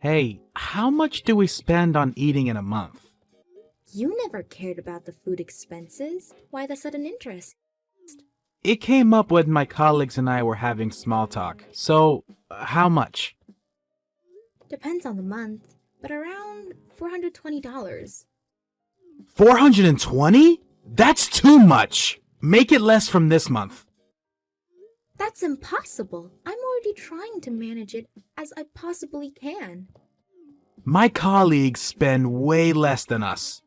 Hey, how much do we spend on eating in a month? You never cared about the food expenses. Why the sudden interest? It came up when my colleagues and I were having small talk. So, how much? Depends on the month, but around $420. 420? That's too much! Make it less from this month. That's impossible. I'm already trying to manage it as I possibly can. My colleagues spend way less than us.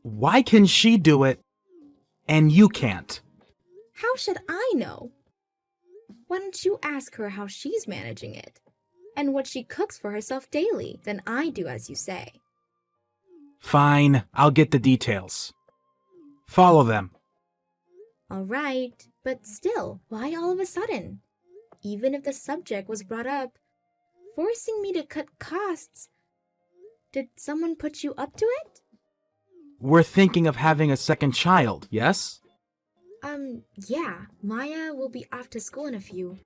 Why can she do it and you can't? How should I know? Why don't you ask her how she's managing it? And what she cooks for herself daily, then I do as you say. Fine, I'll get the details. Follow them. All right, but still, why all of a sudden? Even if the subject was brought up, forcing me to cut costs, did someone put you up to it? We're thinking of having a second child, yes? Yeah, Maya will be off to school in a few.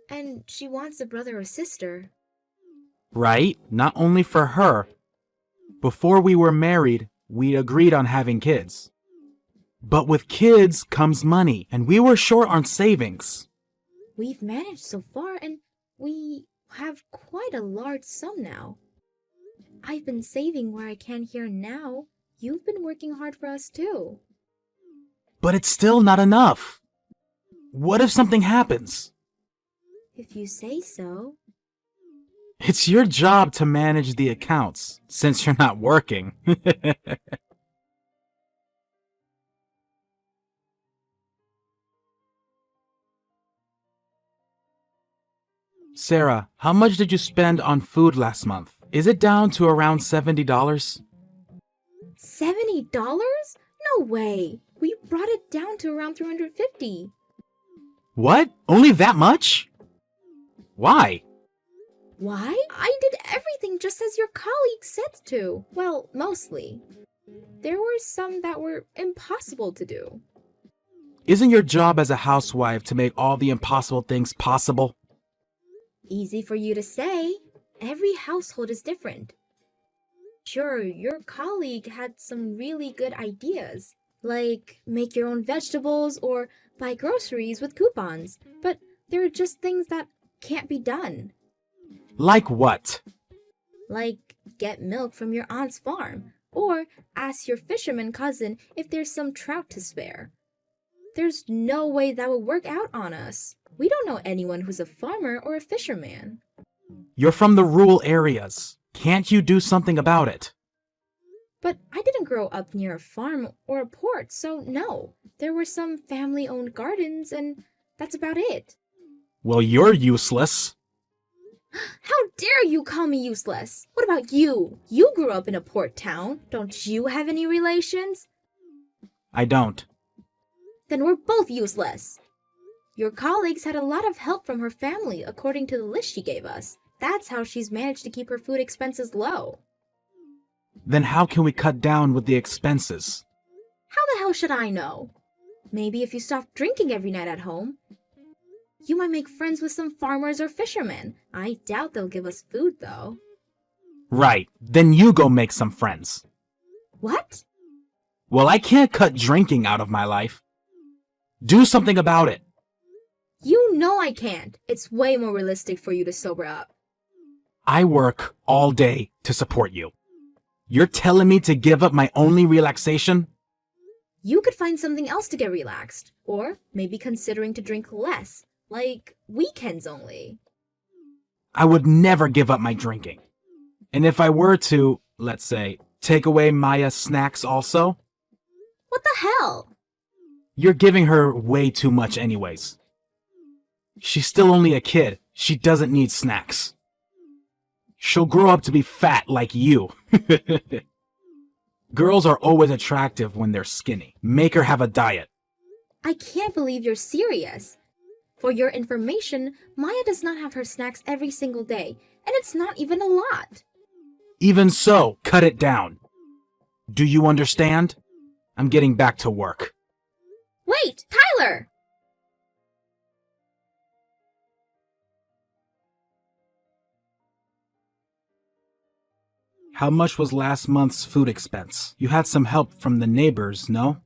And she wants a brother or sister. Right? Not only for her. Before we were married, we agreed on having kids. But with kids comes money, and we were short on savings. We've managed so far, and we have quite a large sum now. I've been saving where I can here and now. You've been working hard for us too. But it's still not enough. What if something happens? If you say so. It's your job to manage the accounts, since you're not working. Sarah, how much did you spend on food last month? Is it down to around $70? $70? No way! We brought it down to around $350. What? Only that much? Why? Why? I did everything just as your colleague said to. Well, mostly. There were some that were impossible to do. Isn't your job as a housewife to make all the impossible things possible? Easy for you to say. Every household is different. Sure, your colleague had some really good ideas, like make your own vegetables or buy groceries with coupons, but there are just things that can't be done. Like what? Like get milk from your aunt's farm, or ask your fisherman cousin if there's some trout to spare. There's no way that would work out on us. We don't know anyone who's a farmer or a fisherman. You're from the rural areas. Can't you do something about it? But I didn't grow up near a farm or a port, so no. There were some family-owned gardens, and that's about it. Well, you're useless. How dare you call me useless? What about you? You grew up in a port town. Don't you have any relations? I don't. Then we're both useless. Your colleagues had a lot of help from her family, according to the list she gave us. That's how she's managed to keep her food expenses low. Then how can we cut down with the expenses? How the hell should I know? Maybe if you stop drinking every night at home. You might make friends with some farmers or fishermen. I doubt they'll give us food, though. Right. Then you go make some friends. What? Well, I can't cut drinking out of my life. Do something about it. You know I can't. It's way more realistic for you to sober up. I work all day to support you. You're telling me to give up my only relaxation? You could find something else to get relaxed. Or maybe considering to drink less. Like weekends only. I would never give up my drinking. And if I were to, let's say, take away Maya's snacks also? What the hell? You're giving her way too much anyways. She's still only a kid. She doesn't need snacks. She'll grow up to be fat like you. Girls are always attractive when they're skinny. Make her have a diet. I can't believe you're serious. For your information, Maya does not have her snacks every single day, and it's not even a lot. Even so, cut it down. Do you understand? I'm getting back to work. Wait, Tyler! How much was last month's food expense? You had some help from the neighbors, no?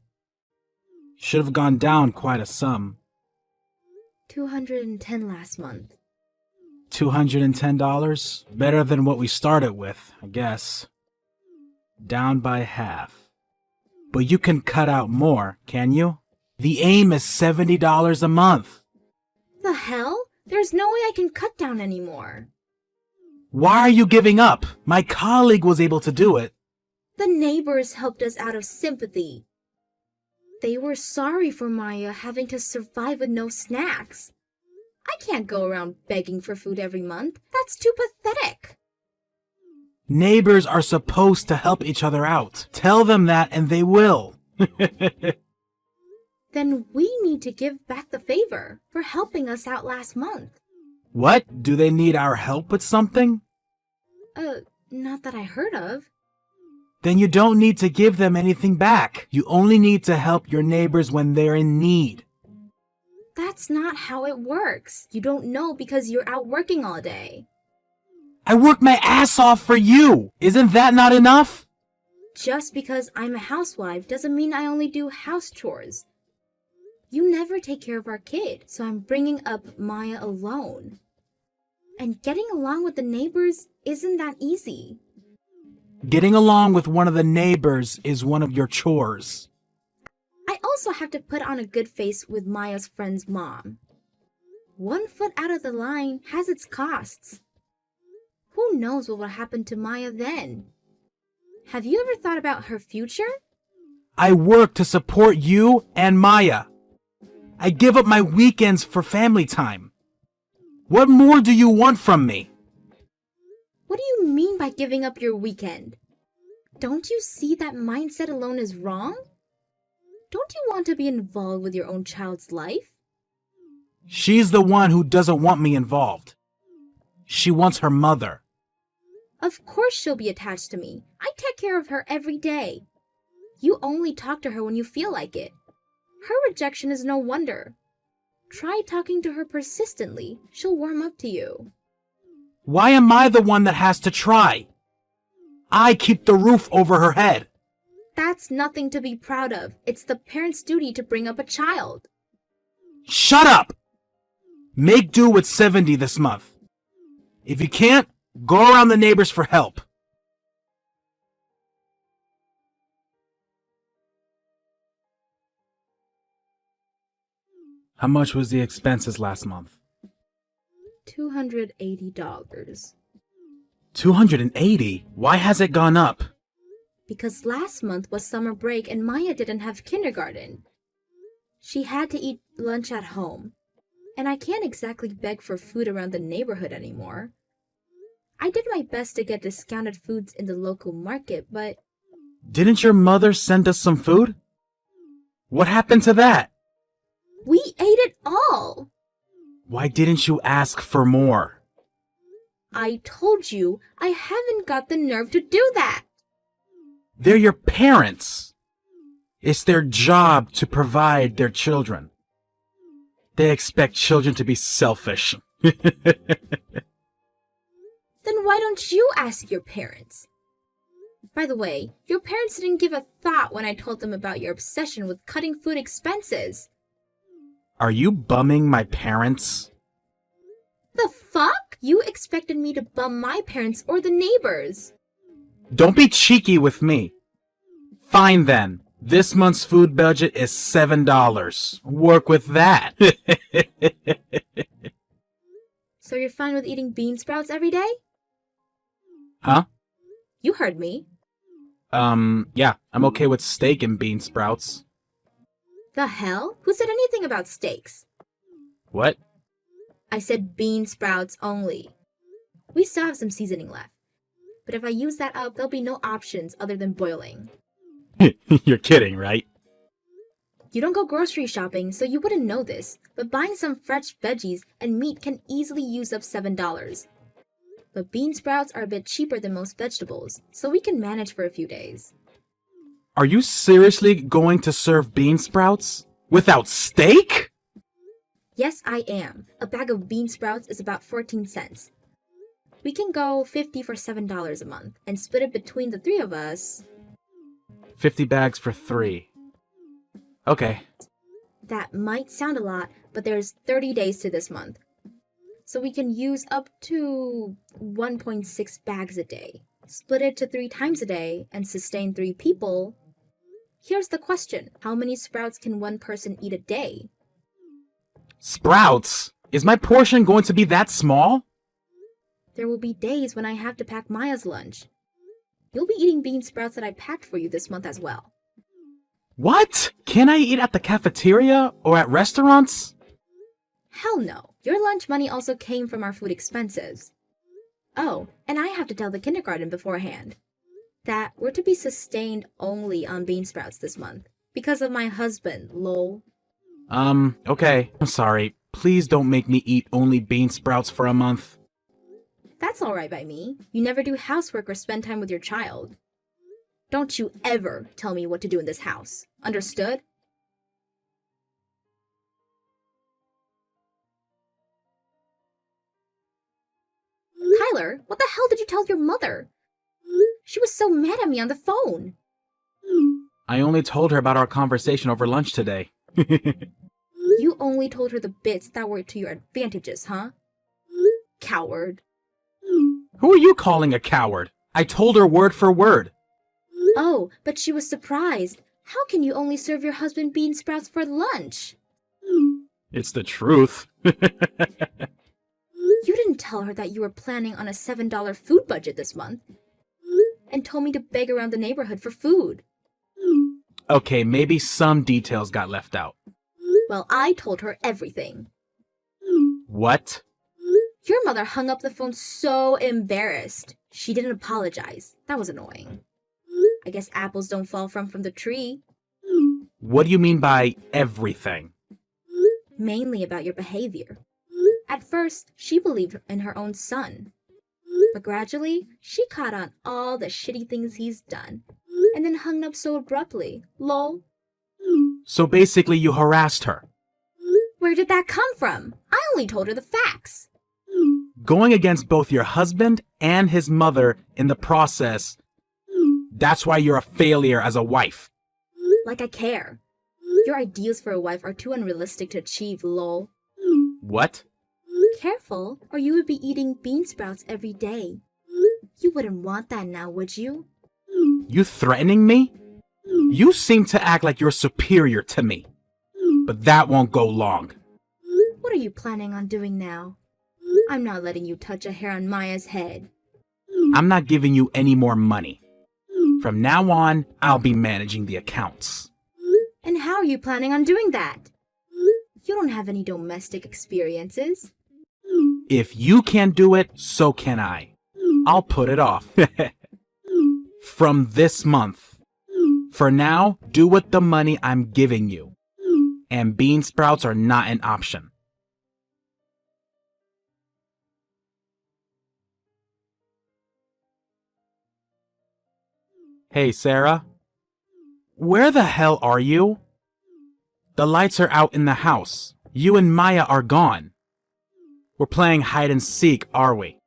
Should have gone down quite a sum. 210 last month. $210? Better than what we started with, I guess. Down by half. But you can cut out more, can you? The aim is $70 a month. The hell? There's no way I can cut down anymore. Why are you giving up? My colleague was able to do it. The neighbors helped us out of sympathy. They were sorry for Maya having to survive with no snacks. I can't go around begging for food every month. That's too pathetic. Neighbors are supposed to help each other out. Tell them that and they will. Then we need to give back the favor for helping us out last month. What? Do they need our help with something? Not that I heard of. Then you don't need to give them anything back. You only need to help your neighbors when they're in need. That's not how it works. You don't know because you're out working all day. I work my ass off for you. Isn't that not enough? Just because I'm a housewife doesn't mean I only do house chores. You never take care of our kid, so I'm bringing up Maya alone. And getting along with the neighbors isn't that easy. Getting along with one of the neighbors is one of your chores. I also have to put on a good face with Maya's friend's mom. 1 foot out of the line has its costs. Who knows what will happen to Maya then? Have you ever thought about her future? I work to support you and Maya. I give up my weekends for family time. What more do you want from me? What do you mean by giving up your weekend? Don't you see that mindset alone is wrong? Don't you want to be involved with your own child's life? She's the one who doesn't want me involved. She wants her mother. Of course she'll be attached to me. I take care of her every day. You only talk to her when you feel like it. Her rejection is no wonder. Try talking to her persistently. She'll warm up to you. Why am I the one that has to try? I keep the roof over her head. That's nothing to be proud of. It's the parent's duty to bring up a child. Shut up! Make do with 70 this month. If you can't, go around the neighbors for help. How much was the expenses last month? $280. 280? Why has it gone up? Because last month was summer break and Maya didn't have kindergarten. She had to eat lunch at home. And I can't exactly beg for food around the neighborhood anymore. I did my best to get discounted foods in the local market, but... Didn't your mother send us some food? What happened to that? We ate it all! Why didn't you ask for more? I told you I haven't got the nerve to do that! They're your parents. It's their job to provide their children. They expect children to be selfish. Then why don't you ask your parents? By the way, your parents didn't give a thought when I told them about your obsession with cutting food expenses. Are you bumming my parents? The fuck? You expected me to bum my parents or the neighbors. Don't be cheeky with me. Fine then. This month's food budget is $7. Work with that. So you're fine with eating bean sprouts every day? Huh? You heard me. Yeah, I'm okay with steak and bean sprouts. The hell? Who said anything about steaks? What? I said bean sprouts only. We still have some seasoning left. But if I use that up, there'll be no options other than boiling. You're kidding, right? You don't go grocery shopping, so you wouldn't know this, but buying some fresh veggies and meat can easily use up $7. But bean sprouts are a bit cheaper than most vegetables, so we can manage for a few days. Are you seriously going to serve bean sprouts? Without steak? Yes, I am. A bag of bean sprouts is about 14 cents. We can go 50 for $7 a month and split it between the three of us. 50 bags for 3. Okay. That might sound a lot, but there's 30 days to this month. So we can use up to 1.6 bags a day. Split it to 3 times a day and sustain 3 people. Here's the question. How many sprouts can one person eat a day? Sprouts? Is my portion going to be that small? There will be days when I have to pack Maya's lunch. You'll be eating bean sprouts that I packed for you this month as well. What? Can I eat at the cafeteria or at restaurants? Hell no. Your lunch money also came from our food expenses. Oh, and I have to tell the kindergarten beforehand that we're to be sustained only on bean sprouts this month because of my husband, lol. Okay. I'm sorry. Please don't make me eat only bean sprouts for a month. That's alright by me. You never do housework or spend time with your child. Don't you ever tell me what to do in this house. Understood? Tyler, what the hell did you tell your mother? She was so mad at me on the phone. I only told her about our conversation over lunch today. You only told her the bits that were to your advantages, huh? Coward. Who are you calling a coward? I told her word for word. Oh, but she was surprised. How can you only serve your husband bean sprouts for lunch? It's the truth. You didn't tell her that you were planning on a $7 food budget this month and told me to beg around the neighborhood for food. Okay, maybe some details got left out. Well, I told her everything. What? Your mother hung up the phone so embarrassed. She didn't apologize. That was annoying. I guess apples don't fall from the tree. What do you mean by everything? Mainly about your behavior. At first, she believed in her own son. But gradually, she caught on all the shitty things he's done. And then hung up so abruptly. Lol. So basically you harassed her. Where did that come from? I only told her the facts. Going against both your husband and his mother in the process. That's why you're a failure as a wife. Like I care. Your ideals for a wife are too unrealistic to achieve, lol. What? Careful, or you would be eating bean sprouts every day. You wouldn't want that now, would you? You threatening me? You seem to act like you're superior to me. But that won't go long. What are you planning on doing now? I'm not letting you touch a hair on Maya's head. I'm not giving you any more money. From now on, I'll be managing the accounts. And how are you planning on doing that? You don't have any domestic experiences. If you can't do it, so can I. I'll put it off. From this month. For now, do with the money I'm giving you. And bean sprouts are not an option. Hey, Sarah. Where the hell are you? The lights are out in the house. You and Maya are gone. We're playing hide and seek, are we?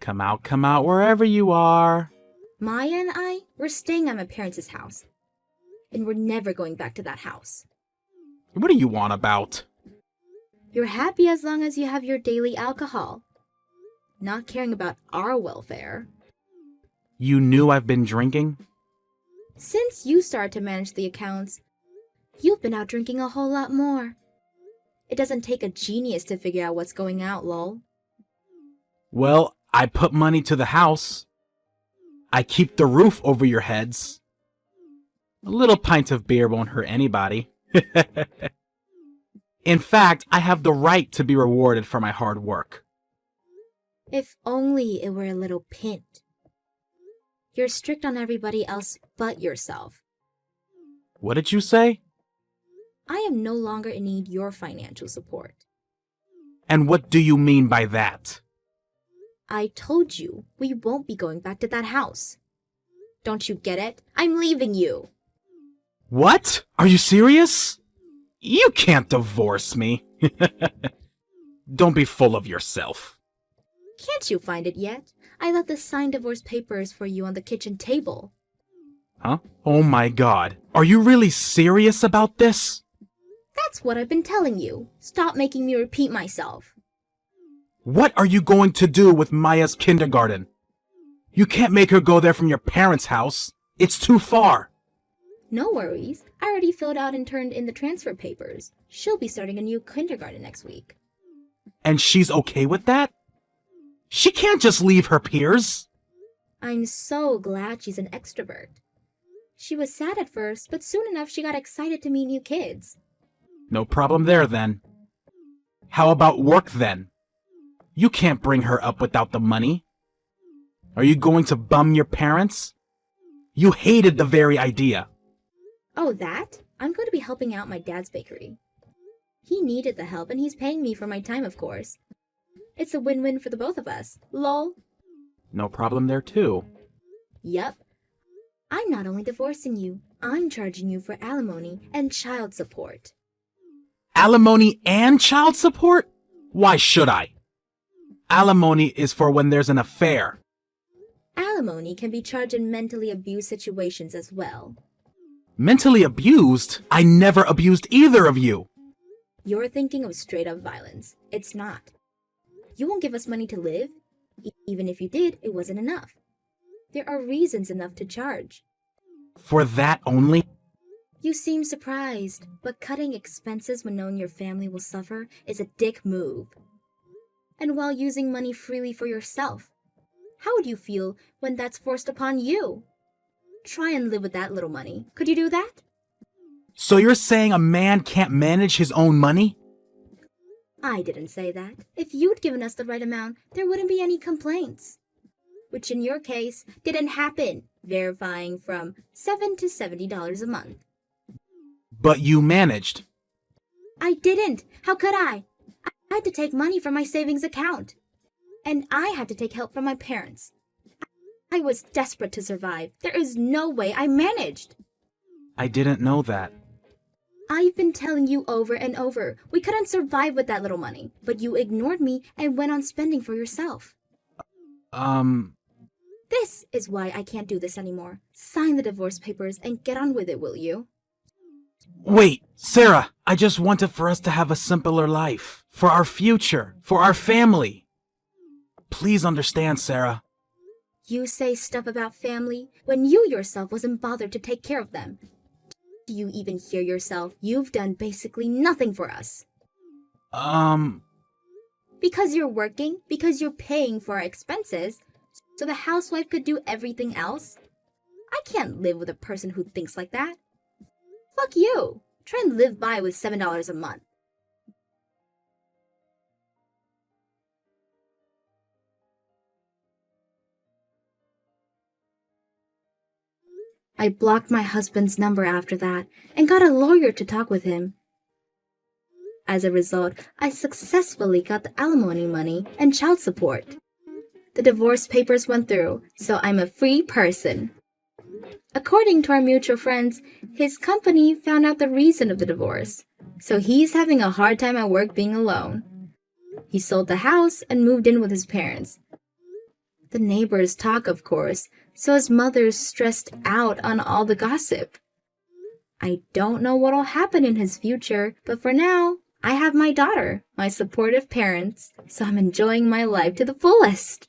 Come out, wherever you are. Maya and I, we're staying at my parents' house. And we're never going back to that house. What do you want about? You're happy as long as you have your daily alcohol. Not caring about our welfare. You knew I've been drinking? Since you started to manage the accounts, you've been out drinking a whole lot more. It doesn't take a genius to figure out what's going out, lol. Well, I put money to the house. I keep the roof over your heads. A little pint of beer won't hurt anybody. In fact, I have the right to be rewarded for my hard work. If only it were a little pint. You're strict on everybody else but yourself. What did you say? I am no longer in need your financial support. And what do you mean by that? I told you we won't be going back to that house. Don't you get it? I'm leaving you. What? Are you serious? You can't divorce me. Don't be full of yourself. Can't you find it yet? I left the signed divorce papers for you on the kitchen table. Huh? Oh my god. Are you really serious about this? That's what I've been telling you. Stop making me repeat myself. What are you going to do with Maya's kindergarten? You can't make her go there from your parents' house. It's too far. No worries. I already filled out and turned in the transfer papers. She'll be starting a new kindergarten next week. And she's okay with that? She can't just leave her peers. I'm so glad she's an extrovert. She was sad at first, but soon enough she got excited to meet new kids. No problem there then. How about work then? You can't bring her up without the money. Are you going to bum your parents? You hated the very idea. Oh, that? I'm going to be helping out my dad's bakery. He needed the help and he's paying me for my time, of course. It's a win-win for the both of us. Lol. No problem there too. Yup. I'm not only divorcing you, I'm charging you for alimony and child support. Alimony and child support? Why should I? Alimony is for when there's an affair. Alimony can be charged in mentally abused situations as well. Mentally abused? I never abused either of you. You're thinking of straight-up violence. It's not. You won't give us money to live. Even if you did, it wasn't enough. There are reasons enough to charge. For that only? You seem surprised, but cutting expenses when knowing your family will suffer is a dick move. And while using money freely for yourself, how would you feel when that's forced upon you? Try and live with that little money. Could you do that? So you're saying a man can't manage his own money? I didn't say that. If you'd given us the right amount, there wouldn't be any complaints. Which in your case, didn't happen, verifying from $7 to $70 a month. But you managed. I didn't. How could I? I had to take money from my savings account. And I had to take help from my parents. I was desperate to survive. There is no way I managed. I didn't know that. I've been telling you over and over, we couldn't survive with that little money, but you ignored me and went on spending for yourself. This is why I can't do this anymore. Sign the divorce papers and get on with it, will you? Wait, Sarah, I just wanted for us to have a simpler life. For our future. For our family. Please understand, Sarah. You say stuff about family when you yourself wasn't bothered to take care of them. Do you even hear yourself? You've done basically nothing for us. Because you're working, because you're paying for our expenses, so the housewife could do everything else? I can't live with a person who thinks like that. Fuck you. Try and live by with $7 a month. I blocked my husband's number after that and got a lawyer to talk with him. As a result, I successfully got the alimony money and child support. The divorce papers went through, so I'm a free person. According to our mutual friends, his company found out the reason of the divorce, so he's having a hard time at work being alone. He sold the house and moved in with his parents. The neighbors talk, of course, so his mother's stressed out on all the gossip. I don't know what'll happen in his future, but for now, I have my daughter, my supportive parents, so I'm enjoying my life to the fullest.